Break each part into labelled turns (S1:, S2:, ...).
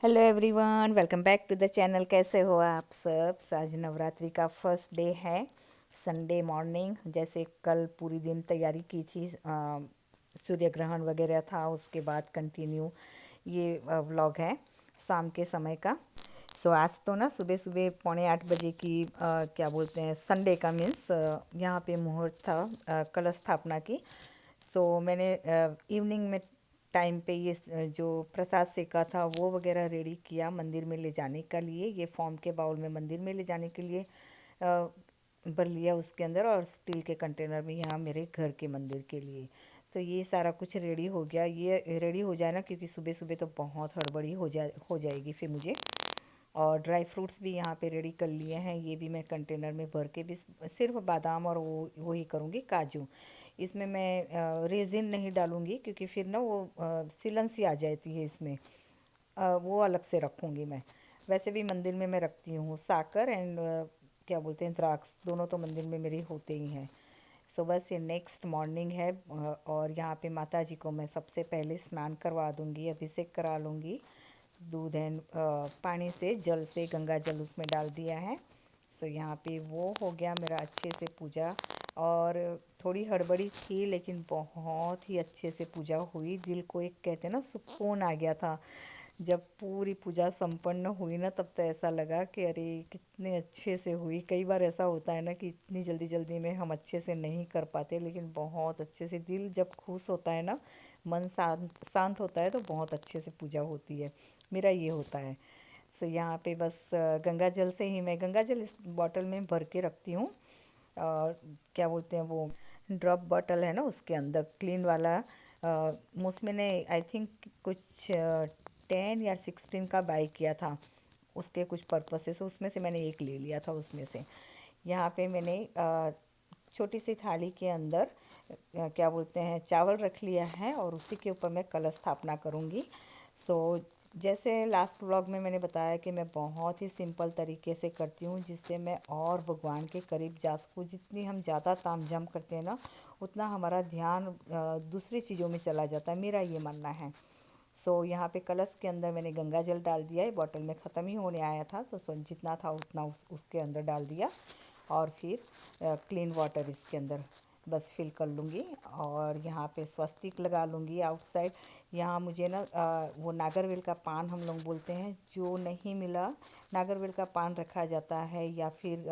S1: Hello everyone, welcome back to the channel. कैसे हो आप सब? आज नवरात्रि का फर्स्ट डे है, संडे मॉर्निंग। जैसे कल पूरी दिन तैयारी की थी, सूर्य ग्रहण वगैरह था, उसके बाद कंटिन्यू ये व्लॉग है शाम के समय का। सो आज तो ना सुबह सुबह 7:45 की क्या बोलते हैं, संडे का मीन्स यहाँ पे मुहूर्त था कलश स्थापना की। सो मैंने इवनिंग में टाइम पे ये जो प्रसाद सेका था वो वगैरह रेडी किया मंदिर में ले जाने के लिए। ये फॉर्म के बाउल में मंदिर में ले जाने के लिए भर लिया उसके अंदर, और स्टील के कंटेनर में यहाँ मेरे घर के मंदिर के लिए। तो ये सारा कुछ रेडी हो गया। ये रेडी हो जाए ना, क्योंकि सुबह सुबह तो बहुत हड़बड़ी हो जाएगी फिर मुझे। और ड्राई फ्रूट्स भी यहाँ पे रेडी कर लिए हैं, ये भी मैं कंटेनर में भर के भी सिर्फ बादाम और वही करूँगी, काजू। इसमें मैं रेजिन नहीं डालूँगी, क्योंकि फिर ना वो सिलन सी आ जाती है इसमें। वो अलग से रखूँगी मैं। वैसे भी मंदिर में मैं रखती हूँ साकर एंड क्या बोलते हैं, द्राक्ष, दोनों तो मंदिर में मेरे होते ही हैं। सो बस ये नेक्स्ट मॉर्निंग है, और यहाँ पे माता जी को मैं सबसे पहले स्नान करवा दूँगी, अभिषेक करा लूँगी। दूध एंड पानी से, जल से, गंगा जल उसमें डाल दिया है। सो यहाँ पे वो हो गया मेरा अच्छे से पूजा। और थोड़ी हड़बड़ी थी, लेकिन बहुत ही अच्छे से पूजा हुई। दिल को एक कहते हैं ना, सुकून आ गया था। जब पूरी पूजा संपन्न हुई ना, तब तो ऐसा लगा कि अरे कितने अच्छे से हुई। कई बार ऐसा होता है ना कि इतनी जल्दी जल्दी में हम अच्छे से नहीं कर पाते, लेकिन बहुत अच्छे से दिल जब खुश होता है ना, मन शांत शांत होता है, तो बहुत अच्छे से पूजा होती है। मेरा ये होता है। सो यहाँ पे बस गंगा जल से ही, मैं गंगा जल इस बॉटल में भर के रखती हूँ। और क्या बोलते हैं, वो ड्रॉप बॉटल है ना, उसके अंदर क्लीन वाला। उसमें ने आई थिंक कुछ 10 या 16 का बाई किया था, उसके कुछ पर्पस से। सो उसमें से मैंने एक ले लिया था उसमें से। यहाँ पे मैंने छोटी सी थाली के अंदर क्या बोलते हैं, चावल रख लिया है, और उसी के ऊपर मैं कलश स्थापना करूँगी। सो जैसे लास्ट व्लॉग में मैंने बताया कि मैं बहुत ही सिंपल तरीके से करती हूँ, जिससे मैं और भगवान के करीब जा सकूँ। जितनी हम ज़्यादा तामझाम करते हैं ना, उतना हमारा ध्यान दूसरी चीज़ों में चला जाता है, मेरा ये मानना है। सो यहाँ पे कलश के अंदर मैंने गंगा जल डाल दिया है। बॉटल में ख़त्म ही होने आया था, तो जितना था उतना उसके अंदर डाल दिया। और फिर क्लीन वाटर इसके अंदर बस फिल कर लूँगी, और यहाँ पे स्वस्तिक लगा लूँगी आउटसाइड। यहाँ मुझे ना वो नागरवेल का पान हम लोग बोलते हैं, जो नहीं मिला, नागरवेल का पान रखा जाता है, या फिर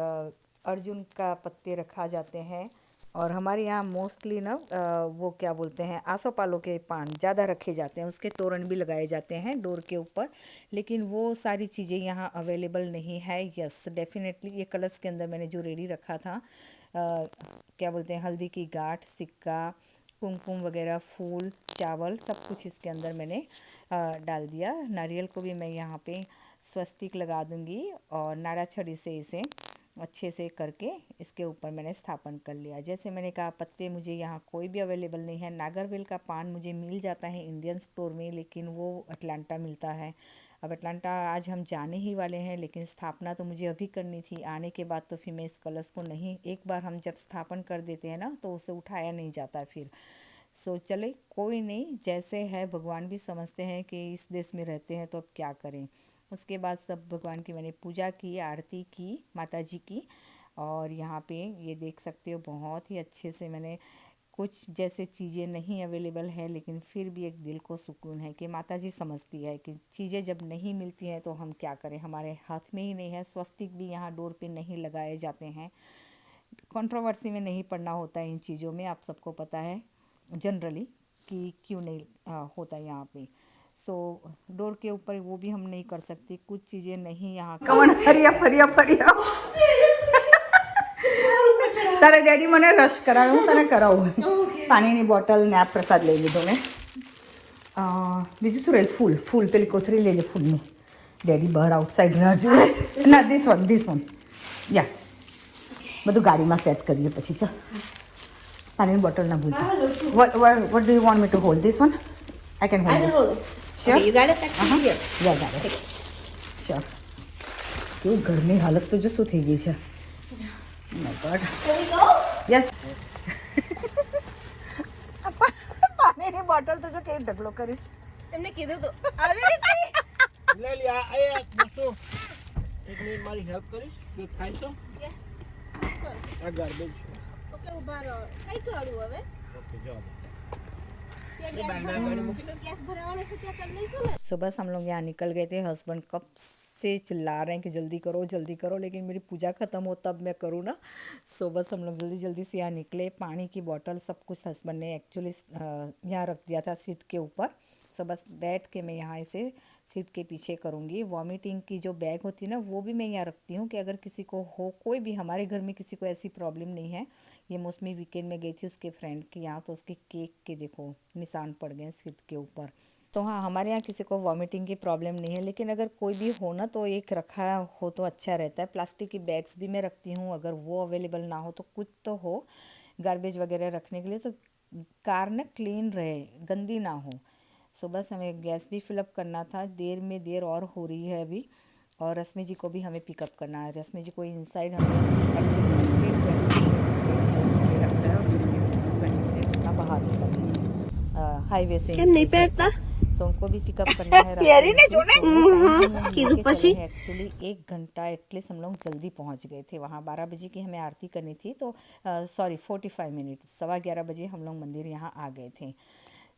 S1: अर्जुन का पत्ते रखा जाते हैं। और हमारे यहाँ मोस्टली ना वो क्या बोलते हैं, आसोपालो के पान ज़्यादा रखे जाते हैं, उसके तोरण भी लगाए जाते हैं डोर के ऊपर। लेकिन वो सारी चीज़ें यहाँ अवेलेबल नहीं है। यस, डेफिनेटली ये कलश के अंदर मैंने जो रेडी रखा था, क्या बोलते हैं, हल्दी की गांठ, सिक्का, कुमकुम वगैरह, फूल, चावल, सब कुछ इसके अंदर मैंने डाल दिया। नारियल को भी मैं यहाँ पे स्वस्तिक लगा दूँगी, और नाड़ा छड़ी से इसे अच्छे से करके इसके ऊपर मैंने स्थापन कर लिया। जैसे मैंने कहा, पत्ते मुझे यहाँ कोई भी अवेलेबल नहीं है। नागरवेल का पान मुझे मिल जाता है इंडियन स्टोर में, लेकिन वो अटलांटा मिलता है। अब अटलांटा आज हम जाने ही वाले हैं, लेकिन स्थापना तो मुझे अभी करनी थी। आने के बाद तो फिर मैं इस कलश को नहीं, एक बार हम जब स्थापन कर देते हैं ना, तो उसे उठाया नहीं जाता फिर। सो चले, कोई नहीं, जैसे है भगवान भी समझते हैं कि इस देश में रहते हैं तो अब क्या करें। उसके बाद सब भगवान की मैंने पूजा की, आरती की माता जी की। और यहाँ पे ये देख सकते हो, बहुत ही अच्छे से मैंने, कुछ जैसे चीज़ें नहीं अवेलेबल है, लेकिन फिर भी एक दिल को सुकून है कि माता जी समझती है कि चीज़ें जब नहीं मिलती हैं तो हम क्या करें, हमारे हाथ में ही नहीं है। स्वस्तिक भी यहाँ डोर पे नहीं लगाए जाते हैं। कंट्रोवर्सी में नहीं पड़ना होता है इन चीज़ों में, आप सबको पता है जनरली कि क्यों नहीं होता यहाँ पे। सो डोर के ऊपर वो भी हम नहीं कर सकते, कुछ चीज़ें नहीं यहाँ। कौन फरिया फरिया फरिया તારા ડેડી મને રશ કરાવે, હું તને કરાવું. પાણીની બોટલ ને આ પ્રસાદ લઈ લીધો મેં. બીજું શું રહ્યું? ફૂલ ફૂલ પેલી કોથળી લેજે ફૂલની. ડેડી બહાર આઉટસાઇડ રાહ જોવે છે. ના, ધીસ વન યા બધું ગાડીમાં સેટ કરીએ પછી. ચાલ, પાણીની બોટલ ના ભૂલતા. What do you want me to hold this one? I can hold. Sure? You got it? Yeah, got it. Sure. કેવું ઘરની હાલત તો જો શું થઈ ગઈ છે. Oh my God. Can we go? Yes. પાણીની બોટલ તો જો કેવી ઢગલો કરી છે.
S2: એમને કીધું તો અરે
S3: ले लिया
S2: બસો એક મિનિટ મારી હેલ્પ કરીશ જો થાય તો આ ગાર્બેજ
S3: ઓકે ઉભા રહો કઈ કાઢું હવે
S2: ઓકે જાઓ
S3: ये गैस भरावाने से क्या कर लईશું ને।
S1: सो बस हम लोग यहाँ निकल गए थे। हस्बैंड कब से चिल्ला रहे हैं कि जल्दी करो, लेकिन मेरी पूजा ख़त्म हो तब मैं करूँ ना। सो बस हम लोग जल्दी से यहाँ निकले। पानी की बोतल सब कुछ हस्बैंड ने एक्चुअली यहाँ रख दिया था सीट के ऊपर। सो बस बैठ के मैं यहाँ इसे सीट के पीछे करूँगी। वॉमिटिंग की जो बैग होती है ना, वो भी मैं यहाँ रखती हूँ कि अगर किसी को हो, कोई भी हमारे घर में किसी को ऐसी प्रॉब्लम नहीं है। ये मौसमी वीकेंड में गई थी उसके फ्रेंड के यहाँ, तो उसके केक के देखो निशान पड़ गए सीट के ऊपर। तो हाँ, हमारे यहाँ किसी को वॉमिटिंग की प्रॉब्लम नहीं है, लेकिन अगर कोई भी हो ना तो एक रखा हो तो अच्छा रहता है। प्लास्टिक की बैग्स भी मैं रखती हूँ, अगर वो अवेलेबल ना हो तो कुछ तो हो गार्बेज वगैरह रखने के लिए, तो कार ना क्लीन रहे, गंदी ना हो। सो बस हमें गैस भी फिलअप करना था। देर और हो रही है अभी, और रश्मि जी को भी हमें पिकअप करना है। रश्मि जी को इनसाइड हमें एटलीस्ट 15-20 मिनट लगता है, और 15-20 मिनट का बाहर निकलना हाईवे से।
S3: કેમ નહીં પહેરતા
S1: तो उनको भी पिकअप करना है। एक्चुअली 1 घंटा एटलीस्ट हम लोग जल्दी पहुंच गए थे वहाँ। 12 बजे की हमें आरती करनी थी, तो सॉरी 45 मिनट, 11:15 बजे हम लोग मंदिर यहाँ आ गए थे।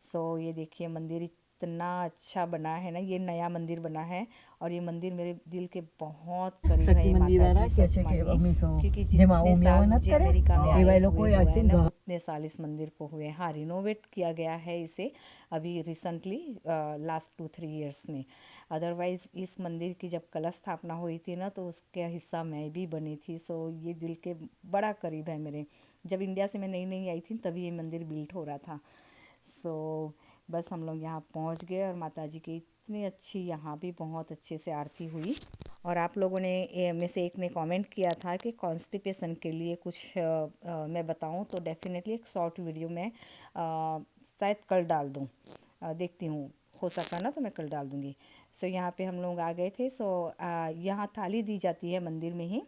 S1: सो ये देखिए मंदिर इतना अच्छा बना है ना, ये नया मंदिर बना है, और ये मंदिर मेरे दिल के बहुत करीब है। ये माता जी सच मानिए, क्योंकि जितने साल मुझे अमेरिका में आए हुए हैं ना, उतने साल इस मंदिर को हुए। हाँ, रिनोवेट किया गया है इसे अभी रिसेंटली, लास्ट 2-3 ईयर्स में। अदरवाइज़ इस मंदिर की जब कलश स्थापना हुई थी ना, तो उसके हिस्सा मैं भी बनी थी। सो ये दिल के बड़ा करीब है मेरे। जब इंडिया से मैं नई आई थी तभी ये मंदिर बिल्ट हो रहा था। सो बस हम लोग यहाँ पहुँच गए, और माता जी की इतनी अच्छी यहाँ भी बहुत अच्छे से आरती हुई। और आप लोगों ने में से एक ने कमेंट किया था कि कॉन्स्टिपेशन के लिए कुछ मैं बताऊँ, तो डेफिनेटली एक शॉर्ट वीडियो में शायद कल डाल दूँ। देखती हूँ, हो सका ना तो मैं कल डाल दूँगी। सो यहाँ पे हम लोग आ गए थे। सो यहाँ थाली दी जाती है मंदिर में ही।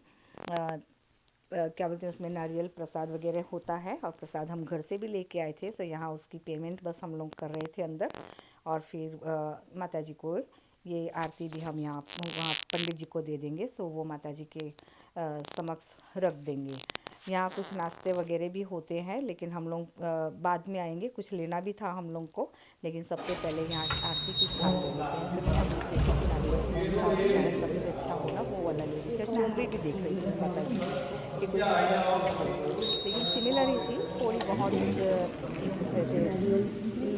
S1: क्या बोलते हैं, उसमें नारियल प्रसाद वगैरह होता है, और प्रसाद हम घर से भी लेके आए थे। सो यहाँ उसकी पेमेंट बस हम लोग कर रहे थे अंदर, और फिर माता जी को ये आरती भी हम यहाँ वहाँ पंडित जी को दे देंगे। सो वो माता जी के समक्ष रख देंगे। यहाँ कुछ नाश्ते वगैरह भी होते हैं, लेकिन हम लोग बाद में आएंगे। कुछ लेना भी था हम लोग को, लेकिन सबसे पहले यहाँ आरती की थाल ले लेते हैं। फिर मैं देख रही थी कि नारियल कौन सा अच्छा है, सबसे अच्छा हो ना वो वाला ले रही थी। चुनरी भी देख रही थी माता जी की कि कोई डिफरेंस ना हो, लेकिन सिमिलर ही थी, थोड़ी बहुत एक दूसरे से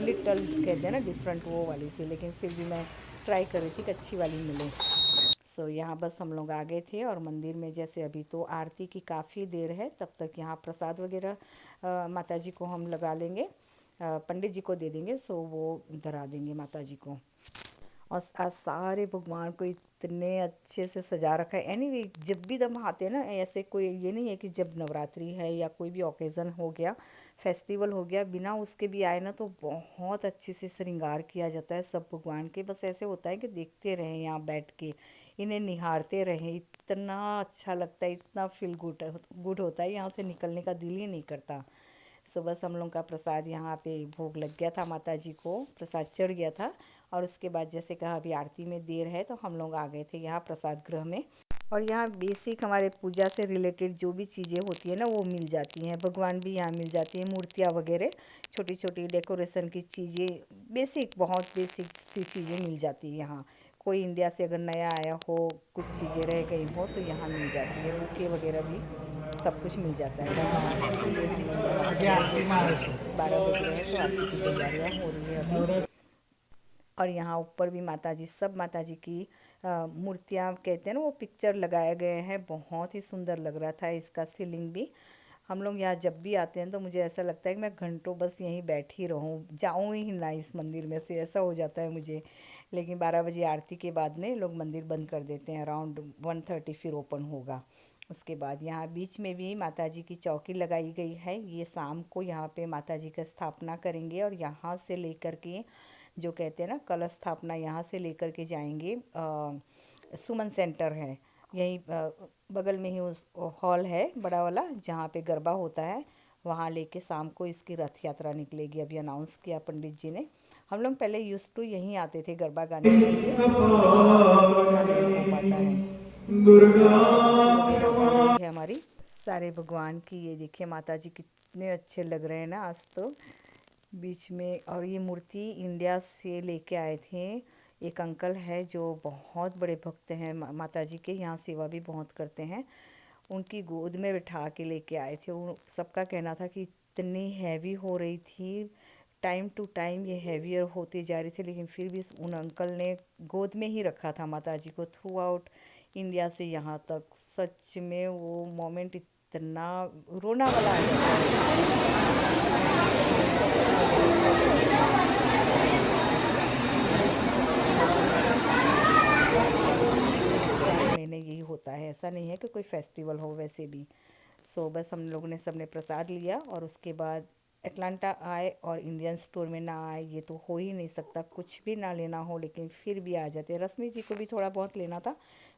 S1: लिटल कहते हैं ना डिफरेंट, वो वाली थी। लेकिन फिर भी मैं ट्राई कर रही थी कि अच्छी वाली मिले। सो यहाँ बस हम लोग आ गए थे, और मंदिर में जैसे अभी तो आरती की काफ़ी देर है, तब तक यहाँ प्रसाद वगैरह माता जी को हम लगा लेंगे, पंडित जी को दे देंगे। सो वो धरा देंगे माता जी को। और आज सारे भगवान को इतने अच्छे से सजा रखा है। एनीवे जब भी दम आते हैं ना, ऐसे कोई ये नहीं है कि जब नवरात्रि है या कोई भी ओकेज़न हो गया, फेस्टिवल हो गया, बिना उसके भी आए ना तो बहुत अच्छे से श्रृंगार किया जाता है सब भगवान के। बस ऐसे होता है कि देखते रहें यहाँ बैठ के, इन्हें निहारते रहें, इतना अच्छा लगता है, इतना फील गुड होता है, यहाँ से निकलने का दिल ही नहीं करता। सो बस हम लोग का प्रसाद यहाँ पे भोग लग गया था, माता जी को प्रसाद चढ़ गया था। और उसके बाद जैसे कहा अभी आरती में देर है, तो हम लोग आ गए थे यहाँ प्रसाद गृह में। और यहाँ बेसिक हमारे पूजा से रिलेटेड जो भी चीज़ें होती है ना, वो मिल जाती हैं। भगवान भी यहाँ मिल जाती हैं, मूर्तियाँ वगैरह, छोटी छोटी डेकोरेशन की चीज़ें, बेसिक बहुत बेसिक सी चीज़ें मिल जाती है यहाँ। कोई इंडिया से अगर नया आया हो, कुछ चीज़ें रह गई हो, तो यहाँ मिल जाती है। बुके वगैरह भी सब कुछ मिल जाता है। बस आरती के लिए हम लोग यहाँ 12 बज रहे हैं, तो आरती की तैयारियाँ हो रही है अभी। और यहाँ ऊपर भी माता जी, सब माता जी की मूर्तियाँ कहते हैं ना, वो पिक्चर लगाए गए हैं। बहुत ही सुंदर लग रहा था इसका सीलिंग भी। हम लोग यहाँ जब भी आते हैं तो मुझे ऐसा लगता है कि मैं घंटों बस यहीं बैठी रहूँ, जाऊँ ही ना इस मंदिर में से, ऐसा हो जाता है मुझे। लेकिन 12 बजे आरती के बाद में लोग मंदिर बंद कर देते हैं, अराउंड 1:30 फिर ओपन होगा। उसके बाद यहाँ बीच में भी माता जी की चौकी लगाई गई है। ये शाम को यहाँ पे माता जी का स्थापना करेंगे, और यहाँ से लेकर के जो कहते हैं ना कलश स्थापना, यहाँ से लेकर के जाएंगे। सुमन सेंटर है यहीं बगल में ही, उस हॉल है बड़ा वाला जहाँ पे गरबा होता है, वहाँ लेके शाम को इसकी रथ यात्रा निकलेगी। अभी अनाउंस किया पंडित जी ने। हम लोग पहले यूज़ टू यहीं आते थे गरबा गाने के लिए, लेकिन अब फिर वगैरह है हमारी सारे भगवान की। ये देखिए माता जी कितने अच्छे लग रहे हैं ना आज तो बीच में। और ये मूर्ति इंडिया से लेके आए थे। एक अंकल है जो बहुत बड़े भक्त हैं माता जी के, यहाँ सेवा भी बहुत करते हैं। उनकी गोद में बिठा के लेके आए थे। वो सबका कहना था कि इतनी हैवी हो रही थी, टाइम टू टाइम ये हैवियर होती जा रही थी, लेकिन फिर भी उन अंकल ने गोद में ही रखा था माता जी को थ्रू आउट इंडिया से यहाँ तक। सच में वो मोमेंट इतना रोना वाला आ जाता है। महीने यही होता है, ऐसा नहीं है कि कोई फेस्टिवल हो वैसे भी। सो बस हम लोगों ने सबने प्रसाद लिया और उसके बाद अटलांटा आए। और इंडियन स्टोर में ना आए ये तो हो ही नहीं सकता, कुछ भी ना लेना हो लेकिन फिर भी आ जाते। रश्मि जी को भी थोड़ा बहुत लेना था,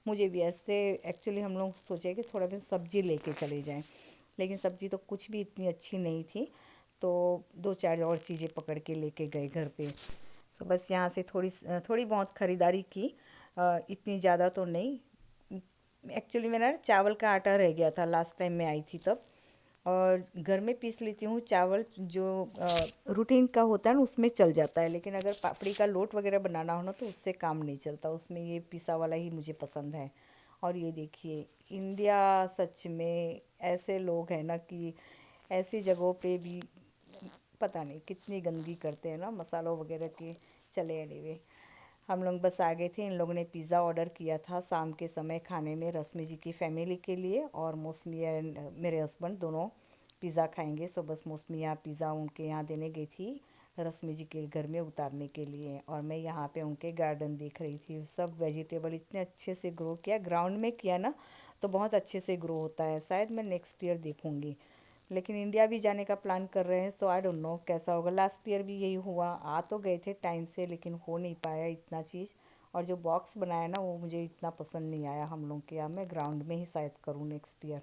S1: मुझे भी ऐसे। एक्चुअली हम लोग सोचे कि थोड़ा बहुत सब्जी लेके चले जाएं, लेकिन सब्जी तो कुछ भी इतनी अच्छी नहीं थी, तो दो चार और चीज़ें पकड़ के लेके गए घर पे। सो बस यहाँ से थोड़ी थोड़ी बहुत ख़रीदारी की, इतनी ज़्यादा तो नहीं। एक्चुअली मेरा ना चावल का आटा रह गया था लास्ट टाइम मैं आई थी तब, और घर में पीस लेती हूँ चावल जो रूटीन का होता है ना उसमें चल जाता है, लेकिन अगर पापड़ी का लोट वगैरह बनाना हो ना तो उससे काम नहीं चलता, उसमें ये पिसा वाला ही मुझे पसंद है। और ये देखिए इंडिया सच में ऐसे लोग हैं ना कि ऐसी जगहों पे भी पता नहीं कितनी गंदगी करते हैं ना मसालों वगैरह के। चले एनीवे, हम लोग बस आ गए थे। इन लोगों ने पिज़्ज़ा ऑर्डर किया था शाम के समय खाने में रश्मि जी की फैमिली के लिए, और मौसमी एंड मेरे हस्बैंड दोनों पिज़्ज़ा खाएंगे। सो बस मौसमी यहाँ पिज़्ज़ा उनके यहाँ देने गई थी रश्मि जी के घर में उतारने के लिए, और मैं यहाँ पे उनके गार्डन देख रही थी। सब वेजिटेबल इतने अच्छे से ग्रो किया, ग्राउंड में किया ना तो बहुत अच्छे से ग्रो होता है। शायद मैं नेक्स्ट ईयर देखूँगी, लेकिन इंडिया भी जाने का प्लान कर रहे हैं, सो आई डोंट नो कैसा होगा। लास्ट ईयर भी यही हुआ, आ तो गए थे टाइम से लेकिन हो नहीं पाया इतना चीज़। और जो बॉक्स बनाया ना वो मुझे इतना पसंद नहीं आया हम लोग के यहाँ। मैं ग्राउंड में ही शायद करूँ नेक्स्ट ईयर।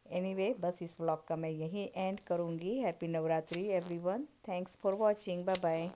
S1: एनीवे बस इस व्लॉग का मैं यही एंड करूँगी। Happy Navratri everyone, thanks for watching, bye bye.